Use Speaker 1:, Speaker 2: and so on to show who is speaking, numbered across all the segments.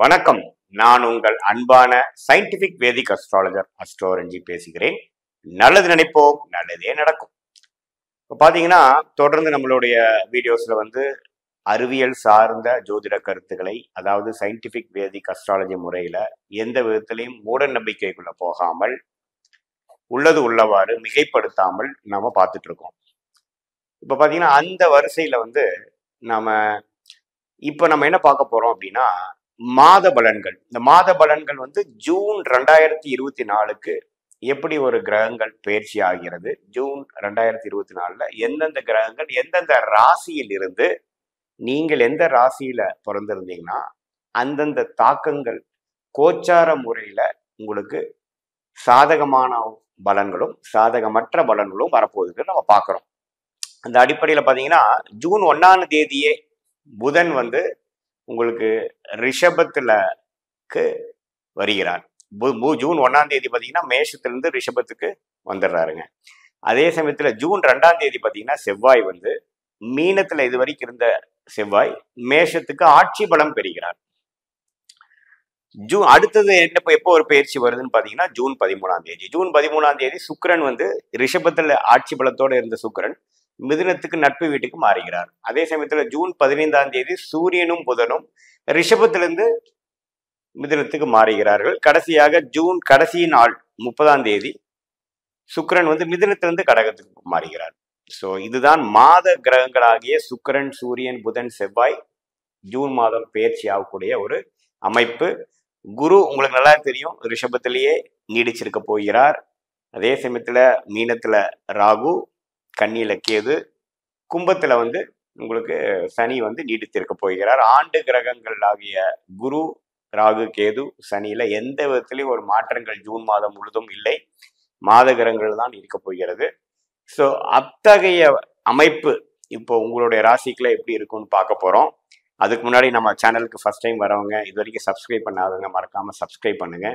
Speaker 1: வணக்கம். நான் உங்கள் அன்பான சயின்டிபிக் வேதிக் அஸ்ட்ராலஜர் அஸ்ட்ரோரஞ்சி பேசுகிறேன். நல்லது நினைப்போம், நல்லதே நடக்கும். இப்போ பார்த்தீங்கன்னா, தொடர்ந்து நம்மளுடைய வீடியோஸ்ல அறிவியல் சார்ந்த ஜோதிட கருத்துக்களை, அதாவது சயின்டிபிக் வேதிக் அஸ்ட்ராலஜி முறையில எந்த விதத்திலையும் மூட நம்பிக்கைக்குள்ள போகாமல், உள்ளது உள்ளவாறு மிகைப்படுத்தாமல் நாம பார்த்துட்டு இருக்கோம். இப்போ பார்த்தீங்கன்னா, அந்த வரிசையில நாம நம்ம என்ன பார்க்க போறோம் அப்படின்னா, மாத பலன்கள். இந்த மாத பலன்கள் ஜூன் 2024க்கு எப்படி ஒரு கிரகங்கள் பயிற்சி ஆகிறது, ஜூன் 2024ல எந்தெந்த கிரகங்கள் எந்தெந்த ராசியில் இருந்து, நீங்கள் எந்த ராசியில பிறந்திருந்தீங்கன்னா அந்தந்த தாக்கங்கள் கோச்சார முறையில உங்களுக்கு சாதகமான பலன்களும் சாதகமற்ற பலன்களும் வரப்போகுதுன்னு நம்ம பார்க்குறோம். அந்த அடிப்படையில் பார்த்தீங்கன்னா, ஜூன் 1ஆம் தேதியே புதன் உங்களுக்கு ரிஷபத்துலக்கு வருகிறார். ஜூன் 1ஆம் தேதி பார்த்தீங்கன்னா மேஷத்திலிருந்து ரிஷபத்துக்கு வந்துடுறாருங்க. அதே சமயத்தில் ஜூன் 2ஆம் தேதி பார்த்தீங்கன்னா செவ்வாய் மீனத்துல இது வரைக்கும் இருந்த செவ்வாய் மேஷத்துக்கு ஆட்சி பலம் பெறுகிறார். அடுத்தது எப்போ ஒரு பயிற்சி வருதுன்னு பார்த்தீங்கன்னா ஜூன் 13ஆம் தேதி. ஜூன் 13ஆம் தேதி சுக்கிரன் ரிஷபத்துல ஆட்சி பலத்தோடு இருந்த சுக்கிரன் மிதுனத்துக்கு நட்பு வீட்டுக்கு மாறுகிறார். அதே சமயத்துல ஜூன் 15ஆம் தேதி சூரியனும் புதனும் ரிஷபத்திலிருந்து மிதுனத்துக்கு மாறுகிறார்கள். கடைசியாக ஜூன் கடைசி நாள் 30ஆம் தேதி சுக்கிரன் மிதுனத்திலிருந்து கடகத்துக்கு மாறுகிறார். ஸோ இதுதான் மாத கிரகங்களாகிய சுக்கிரன், சூரியன், புதன், செவ்வாய் ஜூன் மாதம் பயிற்சி ஆகக்கூடிய ஒரு அமைப்பு. குரு உங்களுக்கு நல்லா தெரியும், ரிஷபத்திலேயே நீடிச்சிருக்க போகிறார். அதே சமயத்துல மீனத்துல ராகு, கன்னியில கேது, கும்பத்துல உங்களுக்கு சனி நீடித்திருக்க போகிறார். ஆண்டு கிரகங்கள் ஆகிய குரு, ராகு, கேது, சனியில எந்த விதத்திலையும் ஒரு மாற்றங்கள் ஜூன் மாதம் முழுதும் இல்லை. மாத கிரகங்கள் தான் இருக்க போகிறது. ஸோ அத்தகைய அமைப்பு இப்போ உங்களுடைய ராசிக்குள்ள எப்படி இருக்கும்னு பார்க்க போறோம். அதுக்கு முன்னாடி நம்ம சேனலுக்கு ஃபர்ஸ்ட் டைம் வரவங்க, இது வரைக்கும் சப்ஸ்கிரைப் பண்ணாதவங்க மறக்காம சப்ஸ்கிரைப் பண்ணுங்க.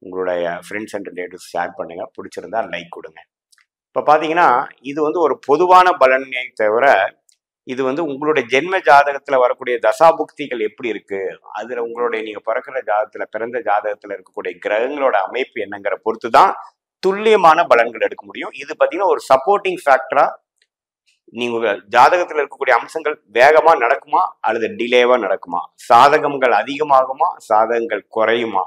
Speaker 1: உங்களுடைய ஃப்ரெண்ட்ஸ் அண்ட் ரிலேட்டிவ்ஸ் ஷேர் பண்ணுங்க. பிடிச்சிருந்தா லைக் கொடுங்க. இப்போ பார்த்தீங்கன்னா, இது ஒரு பொதுவான பலனை தவிர, இது உங்களுடைய ஜென்ம ஜாதகத்துல வரக்கூடிய தசாபுக்திகள் எப்படி இருக்கு, அதுல உங்களுடைய நீங்க பிறந்த ஜாதகத்துல இருக்கக்கூடிய கிரகங்களோட அமைப்பு என்னங்கிற பொறுத்து தான் துல்லியமான பலன்கள் எடுக்க முடியும். இது பார்த்தீங்கன்னா ஒரு சப்போர்ட்டிங் ஃபேக்டரா, நீங்க ஜாதகத்துல இருக்கக்கூடிய அம்சங்கள் வேகமா நடக்குமா அல்லது டிலேவா நடக்குமா, சாதகங்கள் அதிகமாகுமா சாதகங்கள் குறையுமா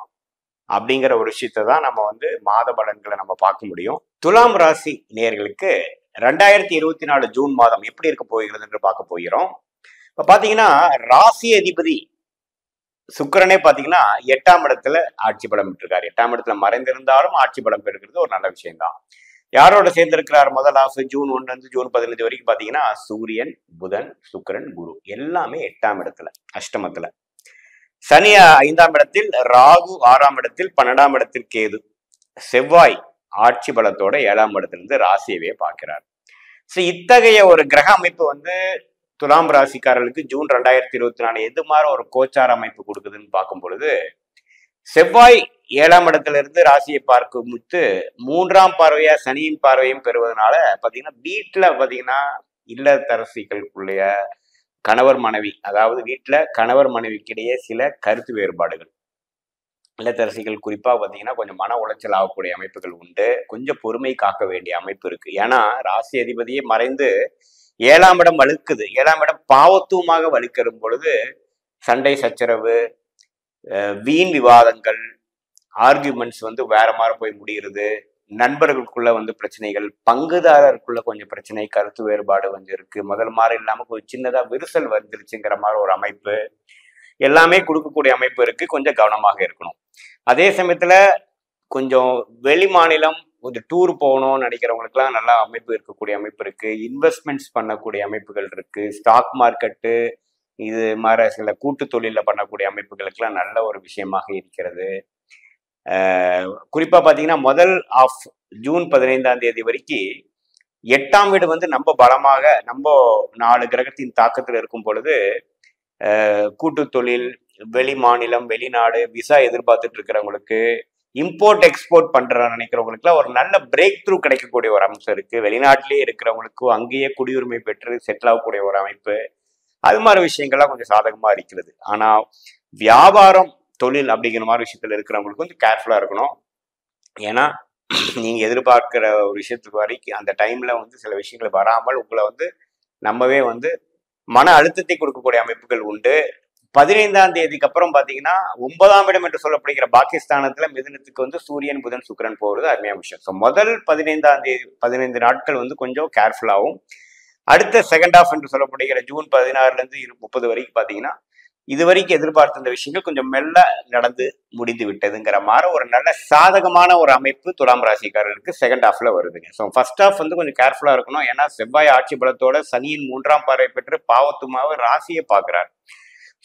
Speaker 1: அப்படிங்கிற ஒரு விஷயத்தை தான் நம்ம மாத பலன்களை நம்ம பார்க்க முடியும். துலாம் ராசி நேயர்களுக்கு 2024 ஜூன் மாதம் எப்படி இருக்க போகிறது என்று பார்க்க போகிறோம். இப்ப பாத்தீங்கன்னா, ராசி அதிபதி சுக்கிரனே பாத்தீங்கன்னா 8ஆம் இடத்துல ஆட்சி பலம் பெற்றிருக்காரு. 8ஆம் இடத்துல மறைந்திருந்தாலும் ஆட்சி பலம் பெறுகிறது ஒரு நல்ல விஷயம் தான். யாரோட சேர்ந்திருக்கிறார்? முதல் ஆஃப் ஜூன் 1 ஜூன் 15 வரைக்கும் பாத்தீங்கன்னா சூரியன், புதன், சுக்கிரன், குரு எல்லாமே 8ஆம் இடத்துல அஷ்டமத்துல. சனி 5ஆம் இடத்தில், ராகு 6ஆம் இடத்தில், 12ஆம் இடத்தில் கேது, செவ்வாய் ஆட்சி பலத்தோட 7ஆம் இடத்திலிருந்து ராசியவே பார்க்கிறார். ஸோ இத்தகைய ஒரு கிரக அமைப்பு துலாம் ராசிக்காரர்களுக்கு ஜூன் 2024 எது மாதிரி ஒரு கோச்சார அமைப்பு கொடுக்குதுன்னு பார்க்கும் பொழுது, செவ்வாய் 7ஆம் இடத்துல இருந்து ராசியை பார்க்கும் 3ஆம் பார்வையா சனியின் பார்வையும் பெறுவதனால பாத்தீங்கன்னா வீட்டுல பாத்தீங்கன்னா இல்லத்தரசிகளுக்குள்ளேய கணவர் மனைவி, அதாவது வீட்டுல கணவர் மனைவிக்கிடையே சில கருத்து வேறுபாடுகள், இல்லத்தரசிகள் குறிப்பா பாத்தீங்கன்னா கொஞ்சம் மன உளைச்சல் ஆகக்கூடிய அமைப்புகள் உண்டு. கொஞ்சம் பொறுமை காக்க வேண்டிய அமைப்பு இருக்கு. ஏன்னா ராசி அதிபதியே மறைந்து 7ஆம் இடம் வலுக்குது. 7ஆம் இடம் பாவத்துவமாக வலுக்கரும் பொழுது சண்டை சச்சரவு, வீண் விவாதங்கள், ஆர்கியூமெண்ட்ஸ் வேற மாதிரி போய் முடிகிறது. நண்பர்களுக்குள்ள பிரச்சனைகள், பங்குதாரருக்குள்ள கொஞ்சம் பிரச்சனை, கருத்து வேறுபாடு இருக்கு. முதல் மாதிரி இல்லாம கொஞ்சம் சின்னதா விரிசல் வந்துருச்சுங்கிற மாதிரி ஒரு அமைப்பு எல்லாமே கொடுக்கக்கூடிய அமைப்பு இருக்கு. கொஞ்சம் கவனமாக இருக்கணும். அதே சமயத்துல கொஞ்சம் வெளி மாநிலம் கொஞ்சம் டூர் போகணும்னு நினைக்கிறவங்களுக்குலாம் நல்ல அமைப்பு இருக்கக்கூடிய அமைப்பு இருக்கு. இன்வெஸ்ட்மெண்ட்ஸ் பண்ணக்கூடிய அமைப்புகள் இருக்கு. ஸ்டாக் மார்க்கெட்டு இது மாதிரி சில கூட்டு தொழில பண்ணக்கூடிய அமைப்புகளுக்கெல்லாம் நல்ல ஒரு விஷயமாக இருக்கிறது. குறிப்பா பாத்தீங்கன்னா முதல் ஆஃப் ஜூன் 15ஆம் தேதி வரைக்கும் 8ஆம் வீடு நம்ம பலமாக நம்ம 4 கிரகத்தின் தாக்கத்தில் இருக்கும் பொழுது கூட்டு தொழில், வெளி மாநிலம், வெளிநாடு, விசா எதிர்பார்த்துட்டு இருக்கிறவங்களுக்கு, இம்போர்ட் எக்ஸ்போர்ட் பண்ற நினைக்கிறவங்களுக்குலாம் ஒரு நல்ல பிரேக் த்ரூ கிடைக்கக்கூடிய ஒரு அம்சம் இருக்கு. வெளிநாட்டிலேயே இருக்கிறவங்களுக்கும் அங்கேயே குடியுரிமை பெற்று செட்டில் ஆகக்கூடிய ஒரு அமைப்பு, அது மாதிரி விஷயங்கள்லாம் கொஞ்சம் சாதகமா இருக்கிறது. ஆனா வியாபாரம் தொழில் அப்படிங்கிற மாதிரி விஷயத்துல இருக்கிறவங்களுக்கு வந்து கேர்ஃபுல்லா இருக்கணும். ஏன்னா நீங்க எதிர்பார்க்கிற ஒரு விஷயத்துக்கு வரைக்கும் அந்த டைம்ல வந்து சில விஷயங்கள் வராமல் உங்களை வந்து நம்மவே வந்து மன அழுத்தத்தை கொடுக்கக்கூடிய அமைப்புகள் உண்டு. 15ஆம் தேதிக்கு அப்புறம் பாத்தீங்கன்னா 9ஆம் இடம் என்று சொல்லப்படுகிற பாகிஸ்தானத்துல மிதுனத்துக்கு வந்து சூரியன் புதன் சுக்கிரன் போறது அருமையான விஷயம். ஸோ முதல் 15ஆம் தேதி 15 நாட்கள் வந்து கொஞ்சம் கேர்ஃபுல்லாகவும், அடுத்த செகண்ட் ஹாஃப் என்று சொல்லப்படுகிற ஜூன் 16ல இருந்து 30 வரைக்கும் பாத்தீங்கன்னா இது வரைக்கும் எதிர்பார்த்த இந்த விஷயங்கள் கொஞ்சம் மெல்ல நடந்து முடிந்து விட்டதுங்கிற மாதிரி ஒரு நல்ல சாதகமான ஒரு அமைப்பு துலாம் ராசிக்காரர்களுக்கு செகண்ட் ஹாஃப்ல வருதுங்க. ஸோ ஃபர்ஸ்ட் ஹாஃப் வந்து கொஞ்சம் கேர்ஃபுல்லா இருக்கணும். ஏன்னா செவ்வாய் ஆட்சி பலத்தோட சனியின் 3ஆம் பார்வை பெற்று பாவத்துமாவை ராசியை பார்க்கிறார்.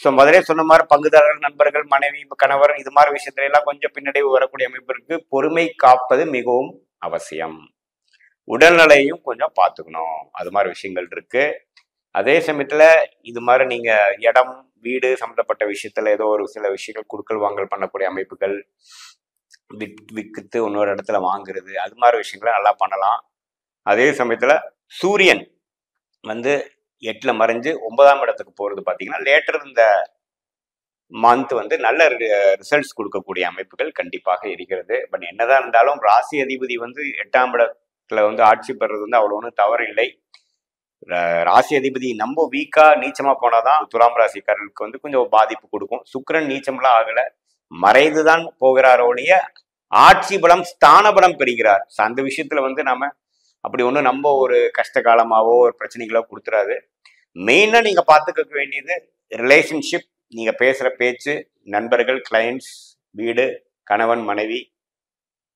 Speaker 1: ஸோ முதலே சொன்ன மாதிரி பங்குதாரர்கள், நண்பர்கள், மனைவி, கணவர் இது மாதிரி விஷயத்துல எல்லாம் கொஞ்சம் பின்னடைவு வரக்கூடிய அமைப்பு இருக்கு. பொறுமை காப்பது மிகவும் அவசியம். உடல்நிலையும் கொஞ்சம் பார்த்துக்கணும். அது மாதிரி விஷயங்கள் இருக்கு. அதே சமயத்துல இது மாதிரி நீங்க இடம், வீடு சம்பந்தப்பட்ட விஷயத்துல ஏதோ ஒரு சில விஷயங்கள் கொடுக்கல் வாங்கல் பண்ணக்கூடிய அமைப்புகள், விற்று இன்னொரு இடத்துல வாங்குறது, அது மாதிரி விஷயங்களை நல்லா பண்ணலாம். அதே சமயத்துல சூரியன் வந்து 8ல மறைஞ்சு 9ஆம் இடத்துக்கு போறது பாத்தீங்கன்னா லேட்டர் இந்த மந்த் வந்து நல்ல ரிசல்ட்ஸ் கொடுக்கக்கூடிய அமைப்புகள் கண்டிப்பாக இருக்கிறது. பட் என்னதான் இருந்தாலும் ராசி அதிபதி வந்து 8ஆம் இடத்துல வந்து ஆட்சி பெறுறது வந்து அவ்வளவு ஒன்றும் தவறு இல்லை. ராசி அதிபதி நம்ம வீக்கா நீச்சமா போனாதான் துலாம் ராசிக்காரர்களுக்கு வந்து கொஞ்சம் பாதிப்பு கொடுக்கும். சுக்கிரன் நீச்சம்லாம் ஆகல, மறைந்துதான் போகிறார் ஒழிய ஆட்சி பலம் ஸ்தான பலம் பெறுகிறார். அந்த விஷயத்துல வந்து நாம அப்படி ஒன்றும் நம்ம ஒரு கஷ்ட காலமாவோ ஒரு பிரச்சனைகளோ கொடுத்துறாது. மெயினா நீங்க பார்த்துக்க வேண்டியது ரிலேஷன்ஷிப், நீங்க பேசுற பேச்சு, நண்பர்கள், கிளைண்ட்ஸ், வீடு, கணவன் மனைவி,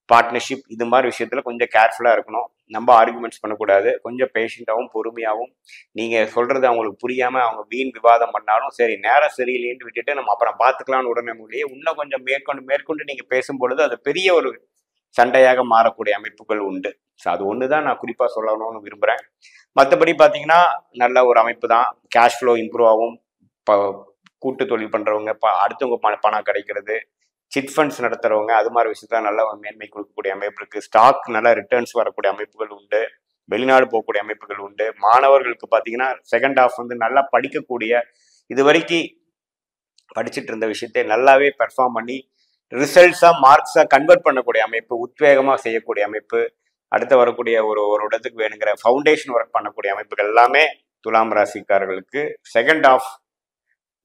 Speaker 1: பார்ட்னர்ஷிப், இது மாதிரி விஷயத்துல கொஞ்சம் கேர்ஃபுல்லா இருக்கணும். நம்ம ஆர்குமெண்ட்ஸ் பண்ணக்கூடாது. கொஞ்சம் பேஷண்டாகவும் பொறுமையாகவும், நீங்க சொல்றது அவங்களுக்கு புரியாம அவங்க வீண் விவாதம் பண்ணாலும் சரி, நேரம் சரியில்லைன்னு விட்டுட்டு நம்ம அப்புறம் பார்த்துக்கலாம்னு உடனே முடியே இன்னும் கொஞ்சம் மேற்கொண்டு நீங்க பேசும் பொழுது அது பெரிய ஒரு சண்டையாக மாறக்கூடிய அமைப்புகள் உண்டு. ஸோ அது ஒண்ணுதான் நான் குறிப்பா சொல்லணும்னு விரும்புறேன். மற்றபடி பாத்தீங்கன்னா நல்ல ஒரு அமைப்பு தான். கேஷ் ஃப்ளோ இம்ப்ரூவ் ஆகும். கூட்டு தொழில் பண்றவங்க, அடுத்தவங்க பணம் கிடைக்கிறது, சிட் ஃபண்ட்ஸ் நடத்துறவங்க, அது மாதிரி விஷயத்துல நல்ல மேன்மை கொடுக்கக்கூடிய அமைப்பு இருக்கு. ஸ்டாக் நல்ல ரிட்டர்ன்ஸ் வரக்கூடிய அமைப்புகள் உண்டு. வெளிநாடு போகக்கூடிய அமைப்புகள் உண்டு. மாணவர்களுக்கு பாத்தீங்கன்னா செகண்ட் ஹாஃப் வந்து நல்லா படிக்கக்கூடிய, இது வரைக்கும் படிச்சுட்டு இருந்த விஷயத்தை நல்லாவே பெர்ஃபார்ம் பண்ணி ரிசல்ட்ஸா மார்க்ஸா கன்வெர்ட் பண்ணக்கூடிய அமைப்பு, உத்வேகமா செய்யக்கூடிய அமைப்பு, அடுத்து வரக்கூடிய ஒரு இடத்துக்கு வேணுங்கிற ஃபவுண்டேஷன் ஒர்க் பண்ணக்கூடிய அமைப்புகள் எல்லாமே துலாம் ராசிக்காரர்களுக்கு செகண்ட் ஹாஃப்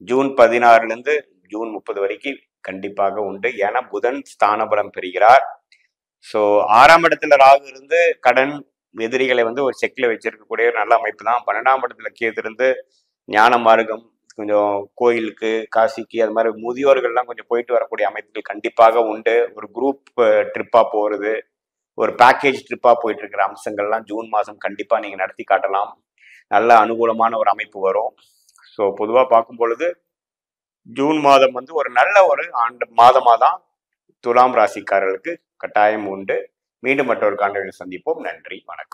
Speaker 1: ஜூன் 16ல இருந்து ஜூன் 30 வரைக்கும் கண்டிப்பாக உண்டு. ஏன்னா புதன் ஸ்தான பலம் பெறுகிறார். ஸோ 6ஆம் இடத்துல ராகு இருந்து கடன் எதிரிகளை வந்து ஒரு செக்ல வச்சிருக்கக்கூடிய ஒரு நல்ல அமைப்பு தான். 12ஆம் இடத்துல கேது இருந்து ஞான மார்க்கம், கொஞ்சம் கோயிலுக்கு, காசிக்கு, அது மாதிரி முதியோர்கள்லாம் கொஞ்சம் போயிட்டு வரக்கூடிய அமைப்புகள் கண்டிப்பாக உண்டு. ஒரு குரூப் ட்ரிப்பா போறது, ஒரு பேக்கேஜ் ட்ரிப்பா போயிட்டு இருக்கிற அம்சங்கள்லாம் ஜூன் மாதம் கண்டிப்பா நீங்க நடத்தி காட்டலாம். நல்ல அனுகூலமான ஒரு அமைப்பு வரும். ஸோ பொதுவாக பார்க்கும் பொழுது ஜூன் மாதம் வந்து ஒரு நல்ல ஒரு மாதமாக தான் துலாம் ராசிக்காரர்களுக்கு கட்டாயம் உண்டு. மீண்டும் மற்றொரு காணொளியில் சந்திப்போம். நன்றி, வணக்கம்.